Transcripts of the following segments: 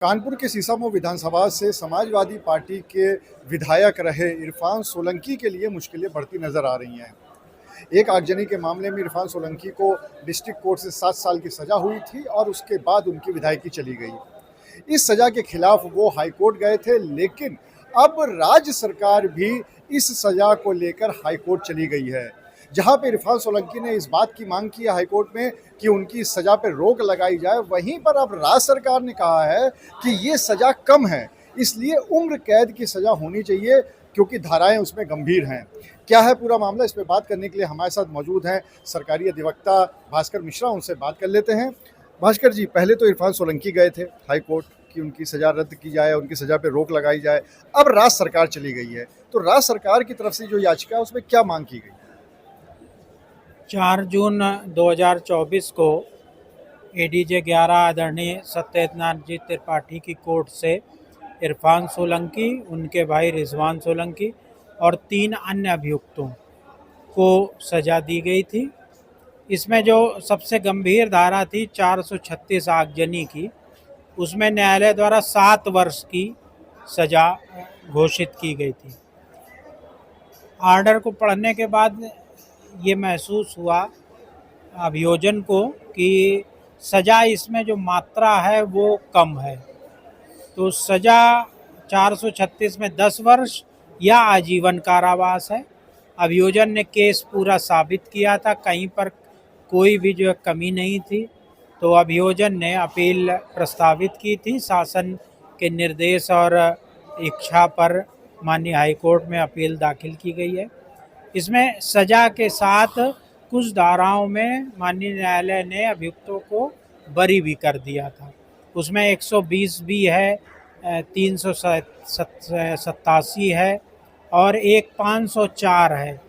कानपुर के सीसामऊ विधानसभा से समाजवादी पार्टी के विधायक रहे इरफान सोलंकी के लिए मुश्किलें बढ़ती नजर आ रही हैं। एक आगजनी के मामले में इरफान सोलंकी को डिस्ट्रिक्ट कोर्ट से 7 साल की सजा हुई थी और उसके बाद उनकी विधायकी चली गई। इस सजा के खिलाफ वो हाईकोर्ट गए थे, लेकिन अब राज्य सरकार भी इस सजा को लेकर हाईकोर्ट चली गई है, जहां पे इरफान सोलंकी ने इस बात की मांग की है हाईकोर्ट में कि उनकी सजा पर रोक लगाई जाए। वहीं पर अब राज्य सरकार ने कहा है कि ये सजा कम है, इसलिए उम्र कैद की सजा होनी चाहिए क्योंकि धाराएं उसमें गंभीर हैं। क्या है पूरा मामला, इस पर बात करने के लिए हमारे साथ मौजूद हैं सरकारी अधिवक्ता भास्कर मिश्रा। उनसे बात कर लेते हैं। भास्कर जी, पहले तो इरफान सोलंकी गए थे हाईकोर्ट कि उनकी सजा रद्द की जाए, उनकी सजा पे रोक लगाई जाए। अब राज्य सरकार चली गई है, तो राज्य सरकार की तरफ से जो याचिका है उसमें क्या मांग की गई? 4 जून 2024 को एडीजे 11 आदरणीय सत्यनाथ जी त्रिपाठी की कोर्ट से इरफान सोलंकी, उनके भाई रिजवान सोलंकी और 3 अन्य अभियुक्तों को सज़ा दी गई थी। इसमें जो सबसे गंभीर धारा थी 436 आगजनी की, उसमें न्यायालय द्वारा 7 वर्ष की सज़ा घोषित की गई थी। आर्डर को पढ़ने के बाद ये महसूस हुआ अभियोजन को कि सज़ा इसमें जो मात्रा है वो कम है, तो सज़ा 436 में 10 वर्ष या आजीवन कारावास है। अभियोजन ने केस पूरा साबित किया था, कहीं पर कोई भी जो कमी नहीं थी, तो अभियोजन ने अपील प्रस्तावित की थी। शासन के निर्देश और इच्छा पर माननीय हाईकोर्ट में अपील दाखिल की गई है। इसमें सज़ा के साथ कुछ धाराओं में माननीय न्यायालय ने अभियुक्तों को बरी भी कर दिया था। उसमें 120 भी है, 387 है और एक 504 है।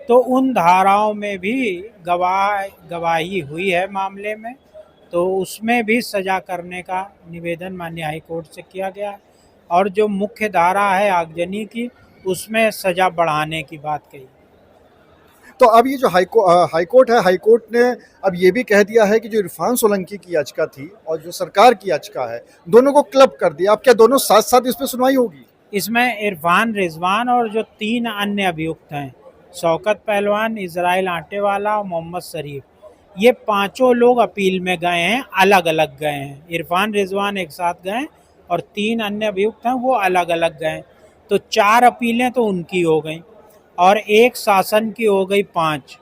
तो उन धाराओं में भी गवाही हुई है मामले में, तो उसमें भी सज़ा करने का निवेदन माननीय हाईकोर्ट से किया गया। और जो मुख्य धारा है आगजनी की, उसमें सज़ा बढ़ाने की बात कही। तो अब ये जो हाईकोर्ट है, हाईकोर्ट ने अब ये भी कह दिया है कि जो इरफान सोलंकी की याचिका थी और जो सरकार की याचिका है, दोनों को क्लब कर दिया। अब क्या दोनों साथ साथ इस पर सुनवाई होगी? इसमें इरफान, रिजवान और जो 3 अन्य अभियुक्त हैं, शौकत पहलवान, इजराइल आटेवाला और मोहम्मद शरीफ, ये 5 लोग अपील में गए हैं, अलग अलग गए हैं। इरफान, रिजवान एक साथ गए और 3 अन्य अभियुक्त हैं वो अलग अलग गए। तो 4 अपीलें तो उनकी हो गई और एक शासन की हो गई 5।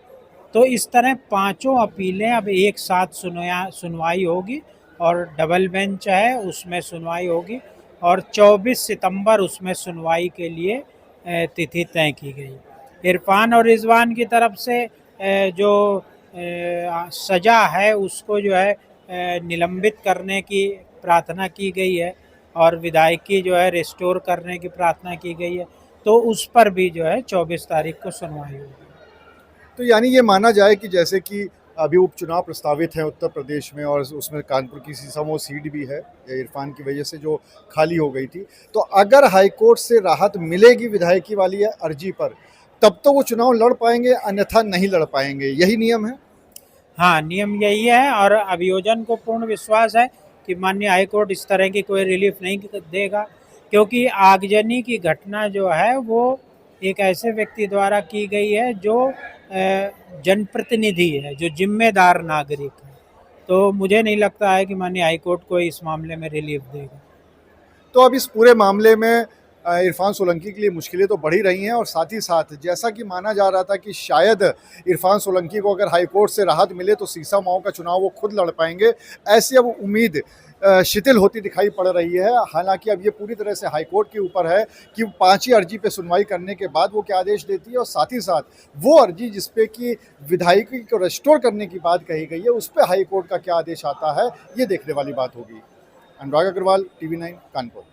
तो इस तरह 5 अपीलें अब एक साथ सुनवाई होगी और डबल बेंच है उसमें सुनवाई होगी और 24 सितंबर उसमें सुनवाई के लिए तिथि तय की गई। इरफान और रिजवान की तरफ से जो सज़ा है उसको जो है निलंबित करने की प्रार्थना की गई है और विधायकी जो है रिस्टोर करने की प्रार्थना की गई है। तो उस पर भी जो है 24 तारीख को सुनवाई होगी। तो यानी ये माना जाए कि जैसे कि अभी उपचुनाव प्रस्तावित हैं उत्तर प्रदेश में और उसमें कानपुर की सीसामऊ सीट भी है इरफान की वजह से जो खाली हो गई थी, तो अगर हाईकोर्ट से राहत मिलेगी विधायकी वाली अर्जी पर, तब तो वो चुनाव लड़ पाएंगे, अन्यथा नहीं लड़ पाएंगे। यही नियम है? हाँ, नियम यही है और अभियोजन को पूर्ण विश्वास है कि माननीय हाईकोर्ट इस तरह की कोई रिलीफ नहीं देगा, क्योंकि आगजनी की घटना जो है वो एक ऐसे व्यक्ति द्वारा की गई है जो जनप्रतिनिधि है, जो जिम्मेदार नागरिक है। तो मुझे नहीं लगता है कि माननीय हाईकोर्ट को इस मामले में रिलीफ देगा। तो अब इस पूरे मामले में इरफान सोलंकी के लिए मुश्किलें तो बढ़ ही रही हैं और साथ ही साथ जैसा कि माना जा रहा था कि शायद इरफान सोलंकी को अगर हाईकोर्ट से राहत मिले तो सीसामऊ का चुनाव वो खुद लड़ पाएंगे, ऐसी अब उम्मीद शिथिल होती दिखाई पड़ रही है। हालांकि अब ये पूरी तरह से हाईकोर्ट के ऊपर है कि 5 ही अर्जी पे सुनवाई करने के बाद वो क्या आदेश देती है और साथ ही साथ वो अर्जी जिसपे कि विधायकी को रेस्टोर करने की बात कही गई है, उस पर हाईकोर्ट का क्या आदेश आता है, ये देखने वाली बात होगी। अनुराग अग्रवाल, TV9 कानपुर।